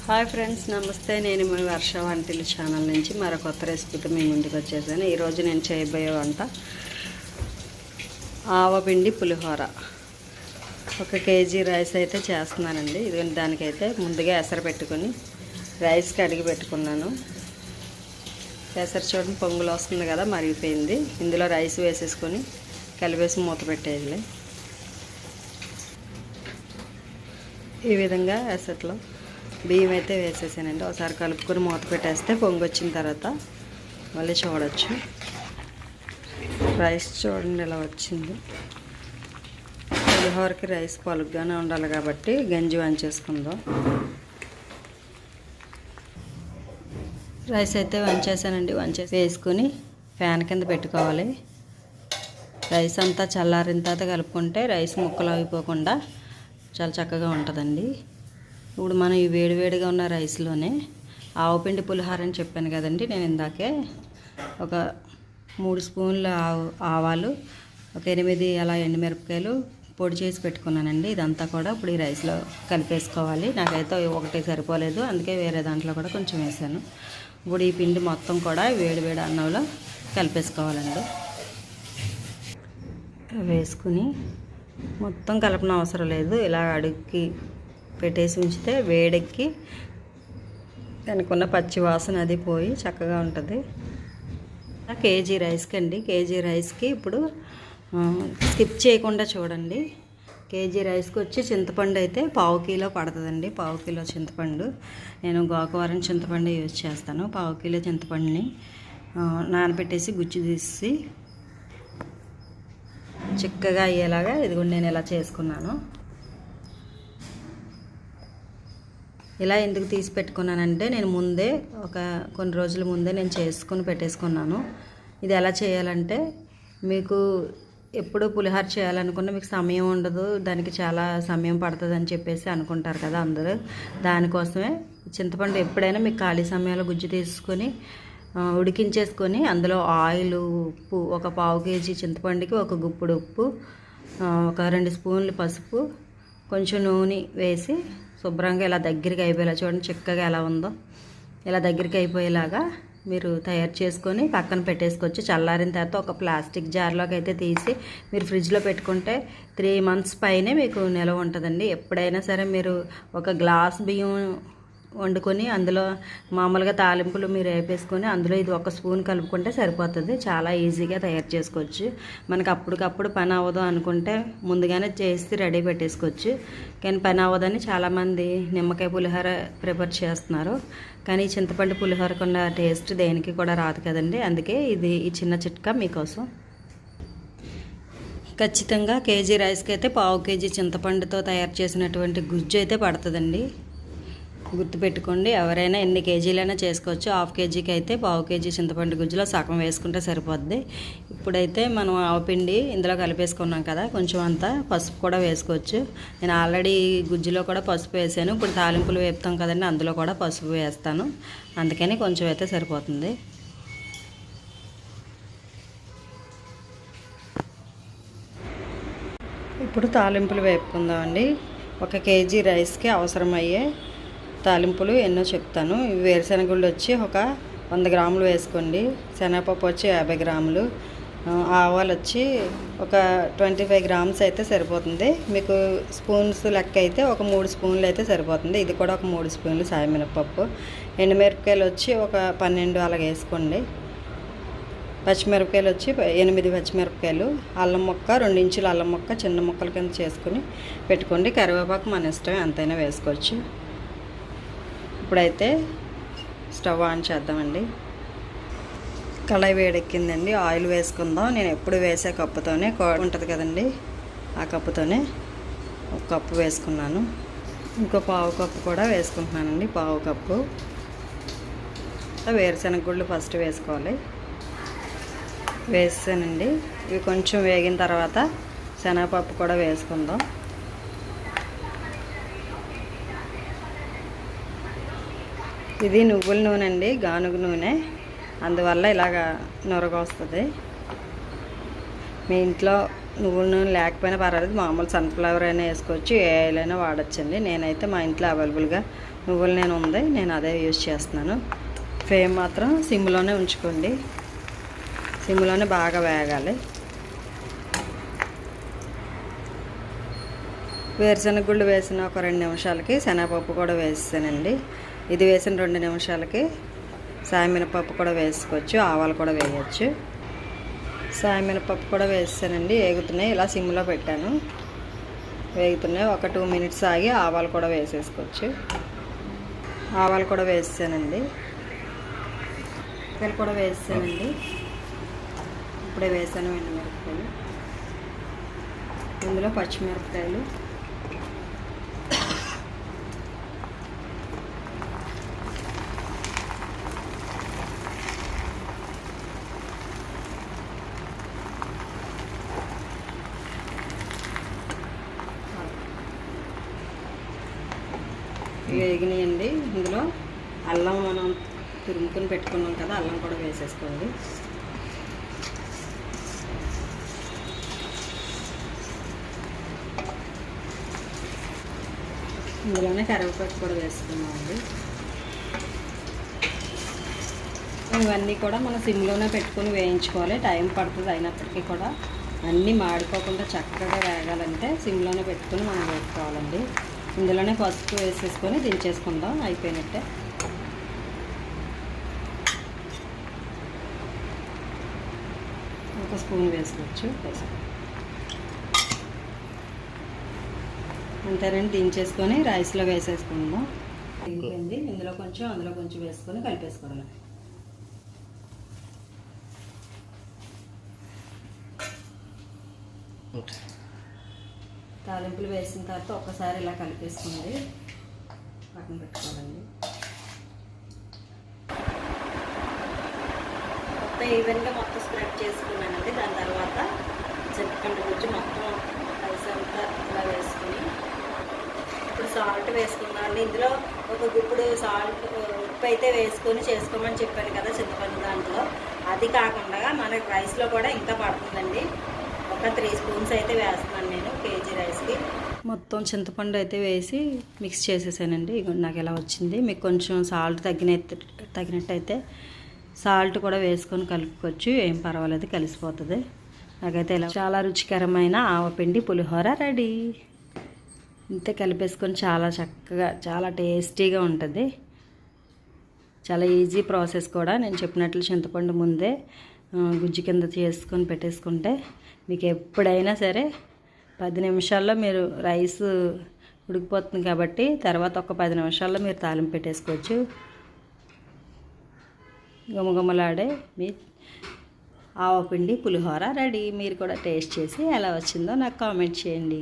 Hi friends, నమస్తే. నేను మీ వర్ష వంటల ఛానల్ నుంచి మరో కొత్త రెసిపీతో మీ ముందుకు వచ్చేసాను. ఈరోజు నేను చేయబోయే వంట ఆవపిండి పులిహోర. 1 కేజీ రైస్ అయితే చేస్తున్నానండి. ఇది దానికైతే ముందుగా ఎసరు పెట్టుకొని రైస్ కడిగి పెట్టుకున్నాను. ఎసరు చూడండి, పొంగులు వస్తుంది కదా, మరిగిపోయింది. ఇందులో రైస్ వేసేసుకొని కలిపేసి మూత పెట్టేయాలి. ఈ విధంగా ఎసట్లో బియ్యం అయితే వేసేసానండి. ఒకసారి కలుపుకొని మూత పెట్టేస్తే పొంగి వచ్చిన తర్వాత మళ్ళీ చూడవచ్చు. రైస్ చూడండి ఎలా వచ్చింది. పులిహోరకి రైస్ పలుగ్గానే ఉండాలి కాబట్టి గంజి వంచేసుకుందాం. రైస్ అయితే వంచేసానండి. వంచేసి వేసుకొని ఫ్యాన్ కింద పెట్టుకోవాలి. రైస్ అంతా చల్లారిన తర్వాత కలుపుకుంటే రైస్ ముక్కలు అయిపోకుండా చాలా చక్కగా ఉంటుందండి. ఇప్పుడు మనం ఈ వేడివేడిగా ఉన్న రైస్లోనే ఆవపిండి పులిహోర అని చెప్పాను కదండి. నేను ఇందాకే ఒక 3 స్పూన్ల ఆవాలు, ఒక 8 అలా ఎండుమిరపకాయలు పొడి చేసి పెట్టుకున్నానండి. ఇదంతా కూడా ఇప్పుడు ఈ రైస్లో కలిపేసుకోవాలి. నాకైతే ఒకటి సరిపోలేదు, అందుకే వేరే దాంట్లో కూడా కొంచెం వేసాను. ఇప్పుడు ఈ పిండి మొత్తం కూడా వేడివేడి అన్నంలో కలిపేసుకోవాలండి. వేసుకుని మొత్తం కలపన అవసరం లేదు. ఇలా అడుగుకి పెట్టేసి ఉంచితే వేడెక్కి దానికి ఉన్న పచ్చి వాసన అది పోయి చక్కగా ఉంటుంది. కేజీ రైస్కి అండి, కేజీ రైస్కి ఇప్పుడు స్కిప్ చేయకుండా చూడండి. కేజీ రైస్కి వచ్చి చింతపండు అయితే 1/2 కిలో పడుతుందండి. 1/2 కిలో చింతపండు. నేను గోకవరం చింతపండు యూజ్ చేస్తాను. 1/2 కిలో చింతపండుని నానబెట్టేసి గుజ్జు తీసి చిక్కగా అయ్యేలాగా ఇదిగోండి నేను ఇలా చేసుకున్నాను. ఇలా ఎందుకు తీసి పెట్టుకున్నానంటే నేను ముందే కొన్ని రోజుల ముందే నేను చేసుకుని పెట్టేసుకున్నాను. ఇది ఎలా చేయాలంటే, మీకు ఎప్పుడు పులిహోర చేయాలనుకున్నా మీకు సమయం ఉండదు, దానికి చాలా సమయం పడుతుంది అని చెప్పేసి అనుకుంటారు కదా అందరూ. దానికోసమే చింతపండు ఎప్పుడైనా మీకు ఖాళీ సమయంలో గుజ్జు తీసుకొని ఉడికించేసుకొని అందులో ఆయిల్, ఉప్పు, ఒక 1/2 కేజీ చింతపండుకి 1 గుప్పుడు ఉప్పు, ఒక 2 స్పూన్లు పసుపు, కొంచెం నూనె వేసి శుభ్రంగా ఇలా దగ్గరికి అయిపోయేలా చూడండి, చిక్కగా ఎలా ఉందో ఇలా దగ్గరికి అయిపోయేలాగా మీరు తయారు చేసుకొని పక్కన పెట్టేసుకోవచ్చు. చల్లారిన తర్వాత ఒక ప్లాస్టిక్ జార్లోకి అయితే తీసి మీరు ఫ్రిడ్జ్లో పెట్టుకుంటే 3 మంత్స్ పైనే మీకు నిల్వ ఉంటుందండి. ఎప్పుడైనా సరే మీరు ఒక గ్లాస్ బియ్యం వండుకొని అందులో మామూలుగా తాలింపులు మీరు వేపేసుకొని అందులో ఇది 1 స్పూన్ కలుపుకుంటే సరిపోతుంది. చాలా ఈజీగా తయారు చేసుకోవచ్చు. మనకు అప్పటికప్పుడు పని అవ్వదు అనుకుంటే ముందుగానే చేసి రెడీ పెట్టేసుకోవచ్చు. కానీ పని అవ్వదని చాలామంది నిమ్మకాయ పులిహోర ప్రిపేర్ చేస్తున్నారు. కానీ చింతపండు పులిహోరకున్న టేస్ట్ దేనికి కూడా రాదు కదండి. అందుకే ఈ చిన్న చిట్కా మీకోసం. ఖచ్చితంగా కేజీ రైస్కి అయితే 1/2 కేజీ చింతపండుతో తయారు చేసినటువంటి గుజ్జు అయితే పడుతుందండి. గుర్తుపెట్టుకోండి. ఎవరైనా ఎన్ని కేజీలైనా చేసుకోవచ్చు. 1/2 కేజీకి అయితే 1/2 కేజీ చింతపండు గుజ్జులో సగం వేసుకుంటే సరిపోద్ది. ఇప్పుడైతే మనం ఆవపిండి ఇందులో కలిపేసుకున్నాం కదా, కొంచెం అంతా పసుపు కూడా వేసుకోవచ్చు. నేను ఆల్రెడీ గుజ్జులో కూడా పసుపు వేసాను. ఇప్పుడు తాలింపులు వేపుతాం కదండి, అందులో కూడా పసుపు వేస్తాను. అందుకని కొంచెం అయితే సరిపోతుంది. ఇప్పుడు తాలింపులు వేపుకుందామండి. 1 కేజీ రైస్కి అవసరమయ్యే తాలింపులు ఎన్నో చెప్తాను. వేరుశనగుళ్ళు వచ్చి ఒక 100 గ్రాములు వేసుకోండి. శనగపప్పు వచ్చి 50 గ్రాములు, ఆవాలు వచ్చి ఒక 25 గ్రామ్స్ అయితే సరిపోతుంది. మీకు స్పూన్స్ లెక్క అయితే ఒక 3 స్పూన్లు అయితే సరిపోతుంది. ఇది కూడా ఒక 3 స్పూన్లు సాయమినపప్పు. ఎండుమిరపకాయలు వచ్చి ఒక 12 అలాగ వేసుకోండి. పచ్చిమిరపకాయలు వచ్చి 8 పచ్చిమిరపకాయలు, అల్లం ముక్క 2 ఇంచుల అల్లం ముక్క చిన్న ముక్కల కింద చేసుకుని పెట్టుకోండి. కరివేపాకు మన ఇష్టమే, అంతైనా వేసుకోవచ్చు. ఇప్పుడైతే స్టవ్ ఆన్ చేద్దామండి. కళాయి వేడెక్కిందండి. ఆయిల్ వేసుకుందాం. నేను ఎప్పుడు వేసే కప్పుతోనే ఉంటుంది కదండి, ఆ కప్పుతోనే 1 కప్పు వేసుకున్నాను. ఇంకో 1/2 కప్పు కూడా వేసుకుంటున్నానండి. 1/2 కప్పు వేరుశనగ గుళ్ళు ఫస్ట్ వేసుకోవాలి. వేసానండి. ఇవి కొంచెం వేగిన తర్వాత శనగపప్పు కూడా వేసుకుందాం. ఇది నువ్వుల నూనె అండి, గానుగ నూనె, అందువల్ల ఇలాగా నొరగ వస్తుంది. మీ ఇంట్లో నువ్వుల నూనె లేకపోయినా పర్వాలేదు, మామూలు సన్ఫ్లవర్ అయినా వేసుకోవచ్చు, ఏ ఆయిల్ అయినా వాడచ్చండి. నేనైతే మా ఇంట్లో అవైలబుల్గా నువ్వుల నూనె ఉంది, నేను అదే యూజ్ చేస్తున్నాను. ఫ్లేమ్ మాత్రం సిమ్లోనే ఉంచుకోండి, సిమ్లోనే బాగా వేగాలి. వేరుశనగ గుళ్ళు వేసిన ఒక 2 నిమిషాలకి శనగపప్పు కూడా వేసానండి. ఇది వేసిన 2 నిమిషాలకి సాయమినపప్పు కూడా వేసుకోవచ్చు, ఆవాలు కూడా వేయచ్చు. సాయమినపప్పు కూడా వేసానండి, వేగుతున్నాయి. ఇలా సిమ్లో పెట్టాను, వేగుతున్నాయి. ఒక 2 మినిట్స్ ఆగి ఆవాలు కూడా వేసేసుకోవచ్చు. ఆవాలు కూడా వేసానండి, మిరపకాయలు కూడా వేసానండి. ఇప్పుడే వేసాను ఎండుమిరపకాయలు, ఇందులో పచ్చిమిరపకాయలు, వేగినాయండి. ఇందులో అల్లం మనం తురుముకొని పెట్టుకున్నాం కదా, అల్లం కూడా వేసేసుకోండి. ఇందులోనే కరివేపాకు కూడా వేసుకున్నామండి. ఇవన్నీ కూడా మనం సిమ్లోనే పెట్టుకొని వేయించుకోవాలి. టైం పడుతుంది, అయినప్పటికీ కూడా అన్నీ మాడిపోకుండా చక్కగా వేగాలంటే సిమ్లోనే పెట్టుకొని మనం వేసుకోవాలండి. ఇందులోనే పసుపు వేసేసుకొని దించేసుకుందాం, అయిపోయినట్టే. ఒక స్పూన్ వేసుకోవచ్చు, అంతేనండి. దించేసుకొని రైస్లో వేసేసుకుందాం. అయిపోయింది. ఇందులో కొంచెం అందులో కొంచెం వేసుకొని కలిపేసుకోవడం. తాలింపులు వేసిన తర్వాత ఒక్కసారి ఇలా కలిపేసుకోండి, పక్కన పెట్టుకోవాలండి. మొత్తం ఈవెన్గా మొత్తం స్ప్రెడ్ చేసుకున్నానండి. దాని తర్వాత చింతపండు గుజ్జు మొత్తం రైస్ అంతా ఇలా వేసుకుని ఇప్పుడు సాల్ట్ వేసుకుందామండి. ఇందులో ఒక గుప్పుడు సాల్ట్ ఉప్పు అయితే వేసుకొని చేసుకోమని చెప్పాను కదా చింతపండు దాంట్లో, అది కాకుండా మనకి రైస్లో కూడా ఇంకా పడుతుందండి. ఒక 3 స్పూన్స్ అయితే వేస్తున్నాను నేను కేజీ రైస్కి. మొత్తం చింతపండు అయితే వేసి మిక్స్ చేసేసానండి. నాకు ఎలా వచ్చింది. మీకు కొంచెం సాల్ట్ తగినట్టయితే సాల్ట్ కూడా వేసుకొని కలుపుకోవచ్చు, ఏం పర్వాలేదు, కలిసిపోతుంది. నాకైతే ఇలా చాలా రుచికరమైన ఆవపిండి పులిహోర రెడీ. ఇంతే కలిపేసుకొని చాలా చక్కగా చాలా టేస్టీగా ఉంటుంది. చాలా ఈజీ ప్రాసెస్ కూడా. నేను చెప్పినట్లు చింతపండు ముందే గుజ్జు కింద చేసుకొని పెట్టేసుకుంటే మీకు ఎప్పుడైనా సరే 10 నిమిషాల్లో మీరు రైస్ ఉడికిపోతుంది కాబట్టి తర్వాత ఒక 10 నిమిషాల్లో మీరు తాలింపు పెట్టేసుకోవచ్చు. గుమగుమలాడే మీ ఆవపిండి పులిహోర రెడీ. మీరు కూడా టేస్ట్ చేసి ఎలా వచ్చిందో నాకు కామెంట్ చేయండి.